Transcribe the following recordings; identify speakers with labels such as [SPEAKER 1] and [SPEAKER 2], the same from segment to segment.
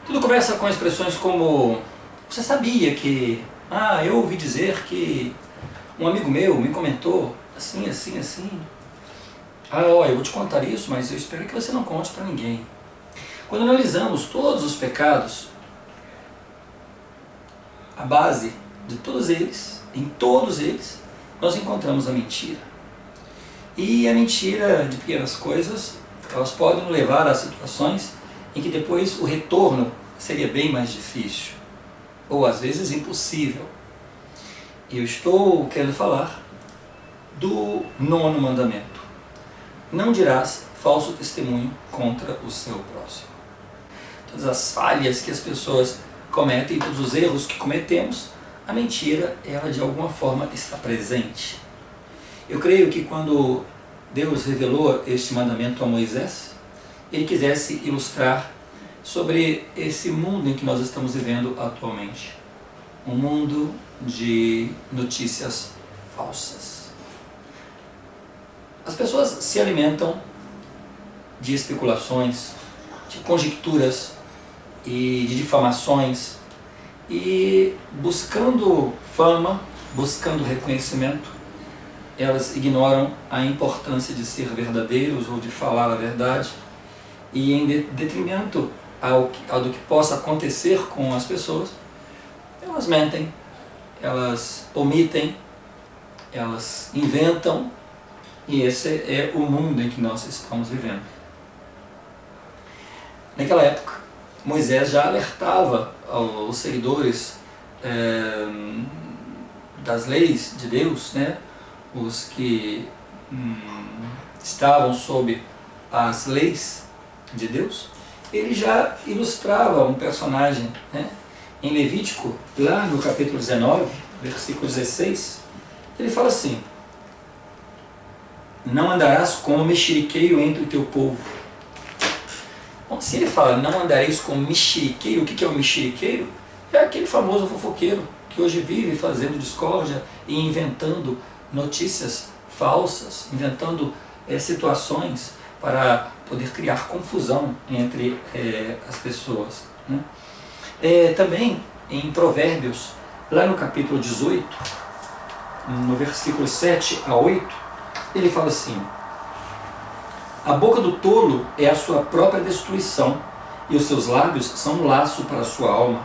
[SPEAKER 1] Tudo começa com expressões como: você sabia que... eu ouvi dizer que um amigo meu me comentou assim, assim, assim. Eu vou te contar isso, mas eu espero que você não conte para ninguém. Quando analisamos todos os pecados, a base de todos eles, em todos eles, nós encontramos a mentira. E a mentira de pequenas coisas, elas podem nos levar a situações em que depois o retorno seria bem mais difícil, ou às vezes impossível. Eu estou querendo falar do 9º mandamento: não dirás falso testemunho contra o seu próximo. Todas as falhas que as pessoas cometem, todos os erros que cometemos, a mentira, ela de alguma forma está presente. Eu creio que quando Deus revelou este mandamento a Moisés, Ele quisesse ilustrar sobre esse mundo em que nós estamos vivendo atualmente. Um mundo de notícias falsas. As pessoas se alimentam de especulações, de conjecturas e de difamações, e buscando fama, buscando reconhecimento, elas ignoram a importância de ser verdadeiros ou de falar a verdade, e em detrimento ao do que possa acontecer com as pessoas, elas mentem, elas omitem, elas inventam, e esse é o mundo em que nós estamos vivendo. Naquela época, Moisés já alertava aos seguidores das leis de Deus, os que estavam sob as leis de Deus. Ele já ilustrava um personagem, em Levítico, lá no capítulo 19, versículo 16, ele fala assim: não andarás como mexeriqueiro entre o teu povo. Bom, se ele fala não andareis como mexeriqueiro, o que é o mexeriqueiro? É aquele famoso fofoqueiro que hoje vive fazendo discórdia e inventando notícias falsas, inventando situações para poder criar confusão entre as pessoas. Também em Provérbios, lá no capítulo 18, no versículo 7 a 8, ele fala assim: a boca do tolo é a sua própria destruição, e os seus lábios são um laço para a sua alma.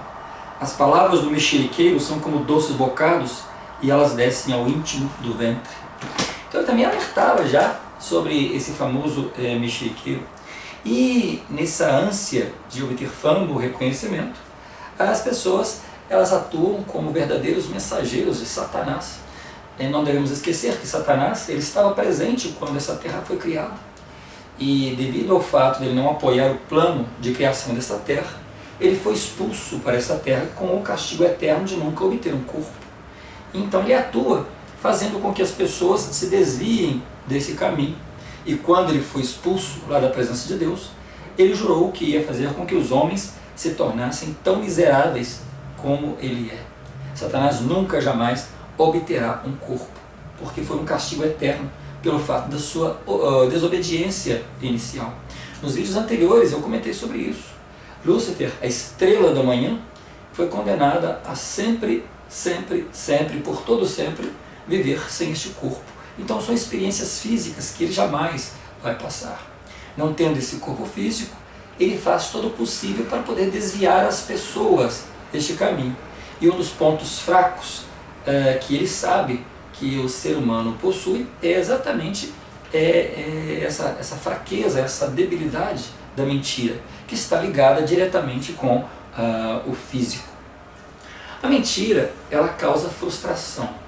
[SPEAKER 1] As palavras do mexeriqueiro são como doces bocados, e elas descem ao íntimo do ventre. Então ele também alertava já sobre esse famoso mexeriqueiro. E nessa ânsia de obter fama ou reconhecimento, as pessoas elas atuam como verdadeiros mensageiros de Satanás. Não devemos esquecer que Satanás ele estava presente quando essa terra foi criada. E devido ao fato de ele não apoiar o plano de criação dessa terra, ele foi expulso para essa terra com o castigo eterno de nunca obter um corpo. Então ele atua fazendo com que as pessoas se desviem desse caminho. E quando ele foi expulso lá da presença de Deus, ele jurou que ia fazer com que os homens se tornassem tão miseráveis como ele é. Satanás nunca jamais obterá um corpo, porque foi um castigo eterno pelo fato da sua desobediência inicial. Nos vídeos anteriores eu comentei sobre isso. Lúcifer, a estrela da manhã, foi condenada a sempre, sempre, sempre, por todo sempre, viver sem este corpo. Então são experiências físicas que ele jamais vai passar. Não tendo esse corpo físico, ele faz todo o possível para poder desviar as pessoas deste caminho. E um dos pontos fracos que ele sabe que o ser humano possui é exatamente essa fraqueza, essa debilidade da mentira, que está ligada diretamente com o físico. A mentira, ela causa frustração.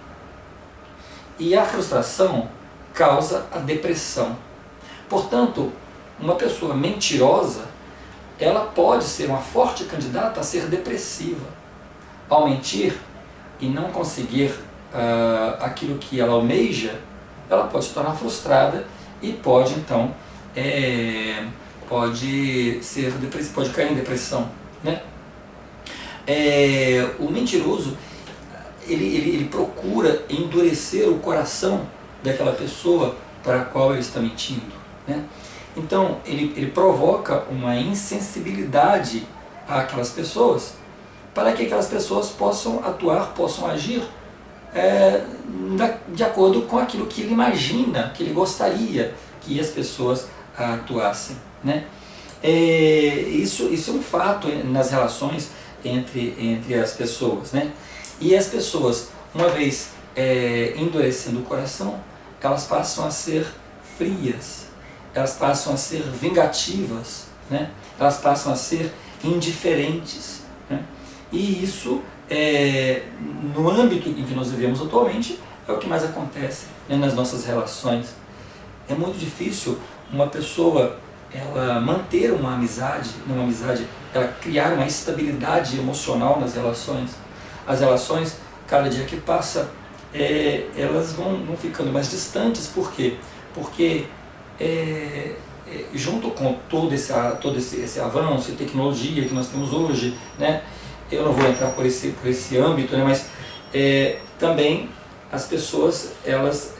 [SPEAKER 1] E a frustração causa a depressão. Portanto, uma pessoa mentirosa, ela pode ser uma forte candidata a ser depressiva. Ao mentir e não conseguir aquilo que ela almeja, ela pode se tornar frustrada e pode então pode cair em depressão, O mentiroso ele procura endurecer o coração daquela pessoa para a qual ele está mentindo, Então ele provoca uma insensibilidade àquelas pessoas, para que aquelas pessoas possam atuar, possam agir de acordo com aquilo que ele imagina, que ele gostaria que as pessoas atuassem, né? Isso é um fato nas relações entre as pessoas, né? E as pessoas, uma vez endurecendo o coração, elas passam a ser frias, elas passam a ser vingativas, né? Elas passam a ser indiferentes, né? E isso, no âmbito em que nós vivemos atualmente, é o que mais acontece, né, nas nossas relações. É muito difícil uma pessoa ela manter uma amizade, ela criar uma estabilidade emocional nas relações. As relações, cada dia que passa, elas vão ficando mais distantes. Por quê? Porque junto com todo esse avanço e tecnologia que nós temos hoje, né, eu não vou entrar por esse âmbito, né, mas também as pessoas elas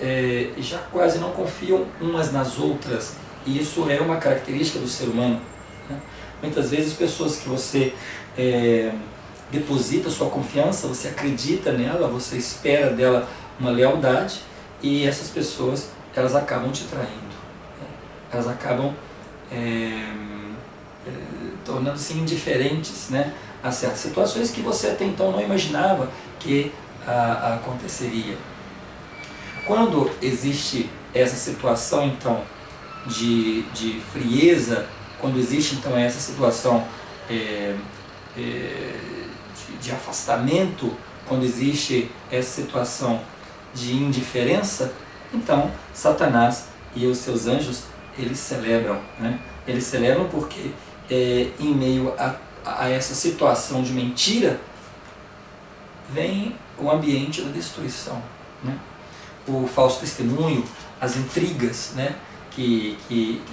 [SPEAKER 1] já quase não confiam umas nas outras, e isso é uma característica do ser humano, né? Muitas vezes pessoas que você deposita sua confiança, você acredita nela, você espera dela uma lealdade, e essas pessoas elas acabam te traindo, né? Elas acabam tornando-se indiferentes, né, a certas situações que você até então não imaginava que aconteceria. Quando existe essa situação então de frieza, quando existe então essa situação de afastamento, quando existe essa situação de indiferença, então Satanás e os seus anjos, eles celebram, né? Eles celebram porque em meio a essa situação de mentira vem o ambiente da destruição, né? O falso testemunho, as intrigas, né, que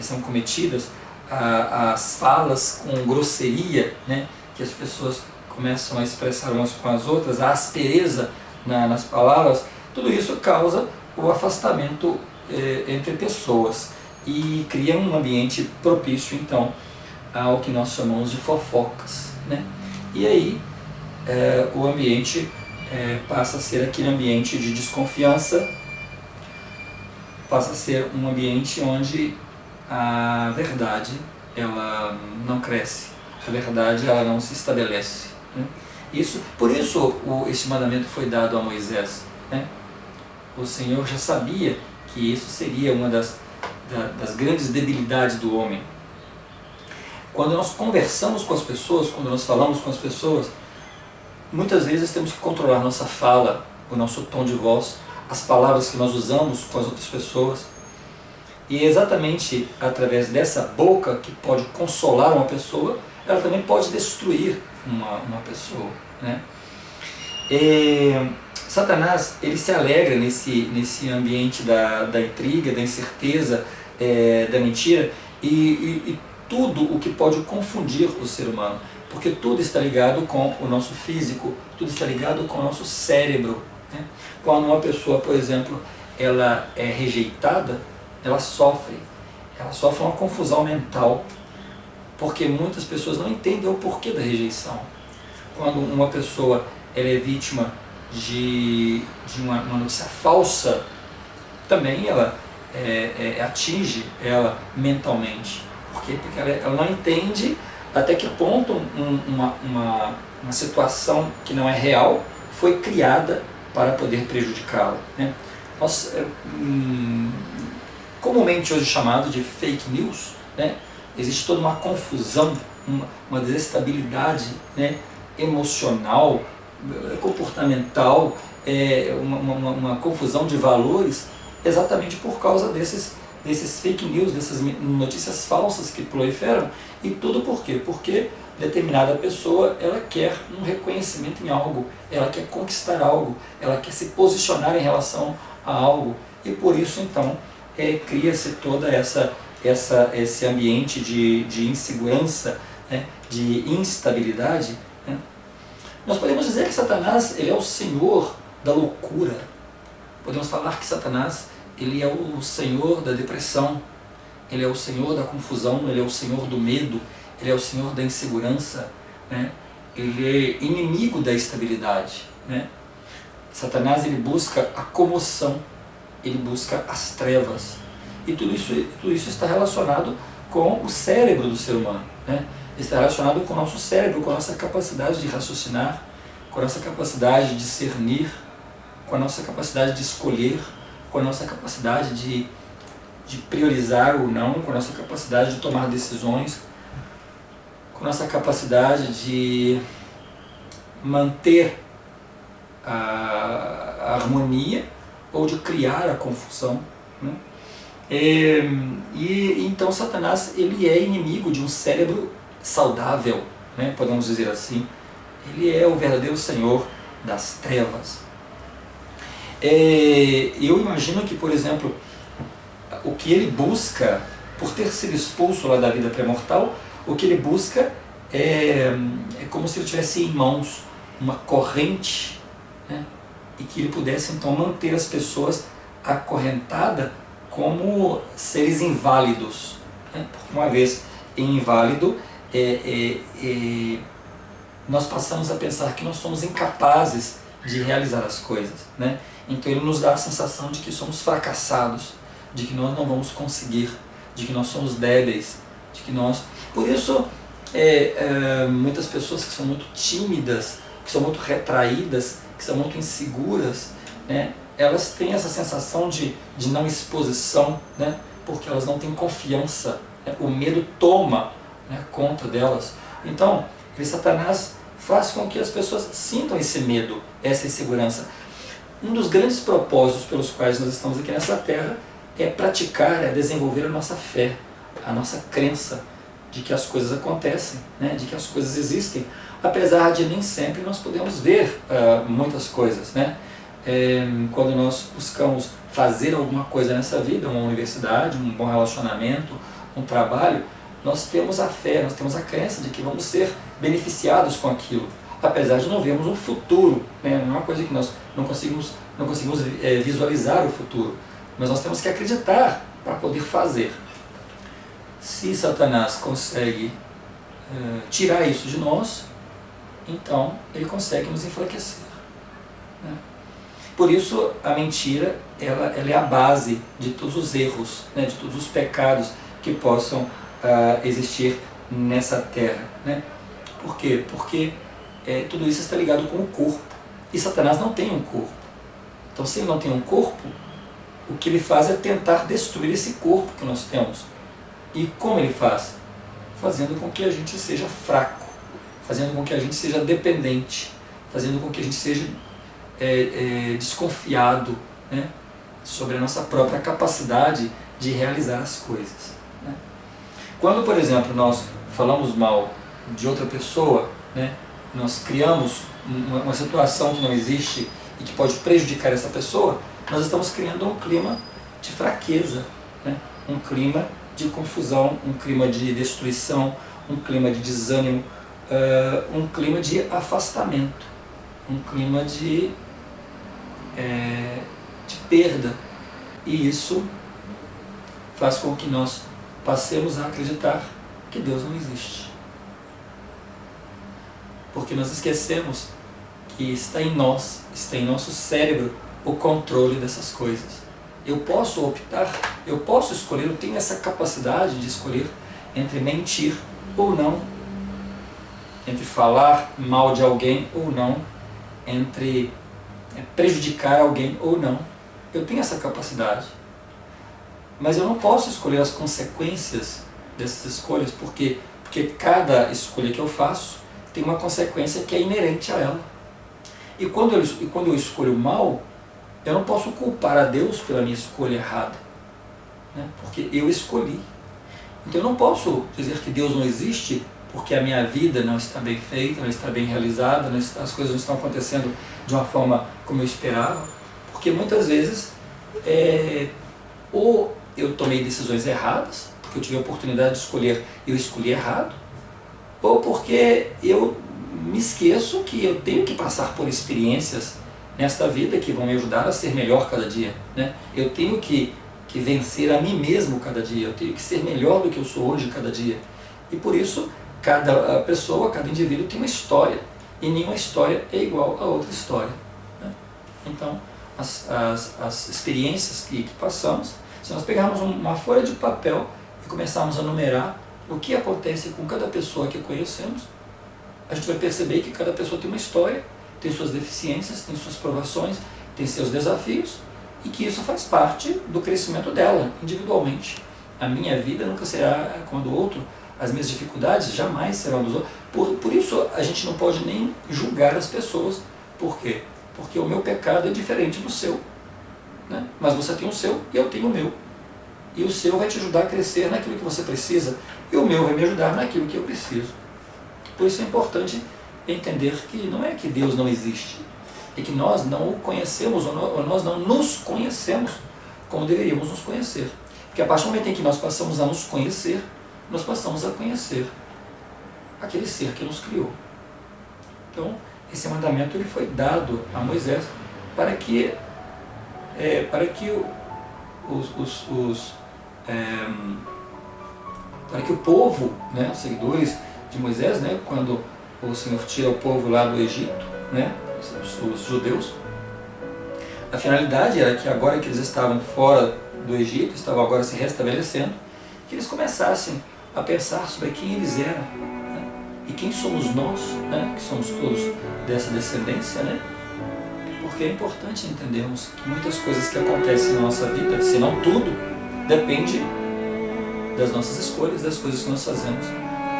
[SPEAKER 1] são cometidas, as falas com grosseria, né, que as pessoas começam a expressar umas com as outras, a aspereza nas palavras, tudo isso causa o afastamento entre pessoas e cria um ambiente propício então ao que nós chamamos de fofocas, né? E aí o ambiente passa a ser aquele ambiente de desconfiança, passa a ser um ambiente onde a verdade ela não cresce, a verdade ela não se estabelece, né? Por isso esse mandamento foi dado a Moisés, né? O Senhor já sabia que isso seria uma das grandes debilidades do homem. Quando nós conversamos com as pessoas, quando nós falamos com as pessoas, muitas vezes temos que controlar nossa fala, o nosso tom de voz, as palavras que nós usamos com as outras pessoas. E é exatamente através dessa boca que pode consolar uma pessoa, ela também pode destruir uma pessoa, né? Satanás, ele se alegra nesse ambiente da intriga, da incerteza, da mentira e tudo o que pode confundir o ser humano, porque tudo está ligado com o nosso físico, tudo está ligado com o nosso cérebro, né? Quando uma pessoa, por exemplo, ela é rejeitada, ela sofre uma confusão mental, porque muitas pessoas não entendem o porquê da rejeição. Quando uma pessoa ela é vítima de uma notícia falsa, também ela atinge ela mentalmente. Por quê? Porque ela não entende até que ponto uma situação que não é real foi criada para poder prejudicá-la, né? Comumente hoje chamado de fake news, né? Existe toda uma confusão, uma desestabilidade, né, emocional, comportamental, uma confusão de valores, exatamente por causa desses fake news, dessas notícias falsas que proliferam. E tudo por quê? Porque determinada pessoa ela quer um reconhecimento em algo, ela quer conquistar algo, ela quer se posicionar em relação a algo, e por isso então cria-se toda esse ambiente de insegurança, né, de instabilidade, né? Nós podemos dizer que Satanás ele é o senhor da loucura, podemos falar que Satanás ele é o senhor da depressão, ele é o senhor da confusão, ele é o senhor do medo, ele é o senhor da insegurança, né? Ele é inimigo da estabilidade, né? Satanás, ele busca a comoção, ele busca as trevas, e tudo isso está relacionado com o cérebro do ser humano, né? Está relacionado com o nosso cérebro, com a nossa capacidade de raciocinar, com a nossa capacidade de discernir, com a nossa capacidade de escolher, com a nossa capacidade de priorizar ou não, com a nossa capacidade de tomar decisões, com a nossa capacidade de manter a harmonia ou de criar a confusão, né? E então Satanás, ele é inimigo de um cérebro saudável, né? Podemos dizer assim. Ele é o verdadeiro senhor das trevas. Eu imagino que, por exemplo, o que ele busca, por ter sido expulso lá da vida pré-mortal, o que ele busca é como se ele tivesse em mãos uma corrente, né? E que ele pudesse então manter as pessoas acorrentadas como seres inválidos, né? Porque uma vez inválido, nós passamos a pensar que nós somos incapazes de realizar as coisas, né? Então ele nos dá a sensação de que somos fracassados, de que nós não vamos conseguir, de que nós somos débeis, de que nós... Por isso, muitas pessoas que são muito tímidas, que são muito retraídas, que são muito inseguras, né? Elas têm essa sensação de não exposição, né? Porque elas não têm confiança, né? O medo toma, né, conta delas. Então, Satanás faz com que as pessoas sintam esse medo, essa insegurança. Um dos grandes propósitos pelos quais nós estamos aqui nessa terra é praticar, é desenvolver a nossa fé, a nossa crença de que as coisas acontecem, né, de que as coisas existem, apesar de nem sempre nós podemos ver muitas coisas, né? Quando nós buscamos fazer alguma coisa nessa vida, uma universidade, um bom relacionamento, um trabalho, nós temos a fé, nós temos a crença de que vamos ser beneficiados com aquilo, apesar de não vermos um futuro, né? Não é uma coisa que nós não conseguimos visualizar o futuro, mas nós temos que acreditar para poder fazer. Se Satanás consegue tirar isso de nós, então ele consegue nos enfraquecer, né? Por isso a mentira ela é a base de todos os erros, né? De todos os pecados que possam existir nessa terra, né? Por quê? Porque tudo isso está ligado com o corpo, e Satanás não tem um corpo. Então, se ele não tem um corpo, o que ele faz é tentar destruir esse corpo que nós temos. E como ele faz? Fazendo com que a gente seja fraco, fazendo com que a gente seja dependente, fazendo com que a gente seja desconfiado, né, sobre a nossa própria capacidade de realizar as coisas, né? Quando, por exemplo, nós falamos mal de outra pessoa, né, nós criamos uma situação que não existe e que pode prejudicar essa pessoa, nós estamos criando um clima de fraqueza, né? Um clima de confusão, um clima de destruição, um clima de desânimo, um clima de afastamento, um clima de perda. E isso faz com que nós passemos a acreditar que Deus não existe. Porque nós esquecemos que está em nós, está em nosso cérebro o controle dessas coisas. Eu posso optar, eu posso escolher, eu tenho essa capacidade de escolher entre mentir ou não, entre falar mal de alguém ou não, entre prejudicar alguém ou não. Eu tenho essa capacidade. Mas eu não posso escolher as consequências dessas escolhas, porque cada escolha que eu faço tem uma consequência que é inerente a ela. E quando eu escolho mal, eu não posso culpar a Deus pela minha escolha errada, né? Porque eu escolhi. Então eu não posso dizer que Deus não existe porque a minha vida não está bem feita, não está bem realizada, as coisas não estão acontecendo de uma forma como eu esperava, porque muitas vezes ou eu tomei decisões erradas, porque eu tive a oportunidade de escolher e eu escolhi errado, ou porque eu me esqueço que eu tenho que passar por experiências nesta vida que vão me ajudar a ser melhor cada dia, né? Eu tenho que vencer a mim mesmo cada dia, eu tenho que ser melhor do que eu sou hoje cada dia. E por isso Cada pessoa, cada indivíduo tem uma história, e nenhuma história é igual a outra história, né? Então, as experiências que passamos, se nós pegarmos uma folha de papel e começarmos a numerar o que acontece com cada pessoa que conhecemos, a gente vai perceber que cada pessoa tem uma história, tem suas deficiências, tem suas provações, tem seus desafios, e que isso faz parte do crescimento dela, individualmente. A minha vida nunca será como a do outro, as minhas dificuldades jamais serão dos outros. Por isso a gente não pode nem julgar as pessoas. Por quê? Porque o meu pecado é diferente do seu, né? Mas você tem o seu e eu tenho o meu. E o seu vai te ajudar a crescer naquilo que você precisa, e o meu vai me ajudar naquilo que eu preciso. Por isso é importante entender que não é que Deus não existe, é que nós não o conhecemos, ou nós não nos conhecemos como deveríamos nos conhecer. Porque a partir do momento em que nós passamos a nos conhecer, nós passamos a conhecer aquele ser que nos criou. Então, esse mandamento ele foi dado a Moisés para que o povo, né, os seguidores de Moisés, né, quando o Senhor tira o povo lá do Egito, né, os judeus, a finalidade era que agora que eles estavam fora do Egito, estavam agora se restabelecendo, que eles começassem a pensar sobre quem eles eram, né, e quem somos nós, né, que somos todos dessa descendência, né, porque é importante entendermos que muitas coisas que acontecem na nossa vida, se não tudo, depende das nossas escolhas, das coisas que nós fazemos.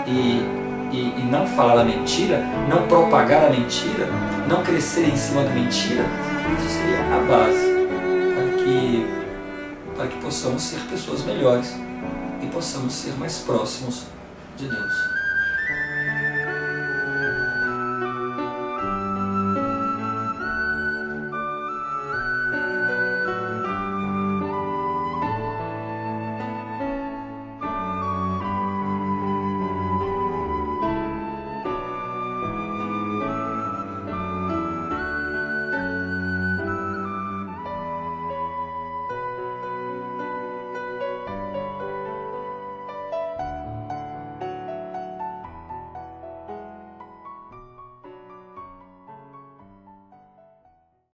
[SPEAKER 1] E não falar a mentira, não propagar a mentira, não crescer em cima da mentira, isso seria a base para que possamos ser pessoas melhores e possamos ser mais próximos de Deus.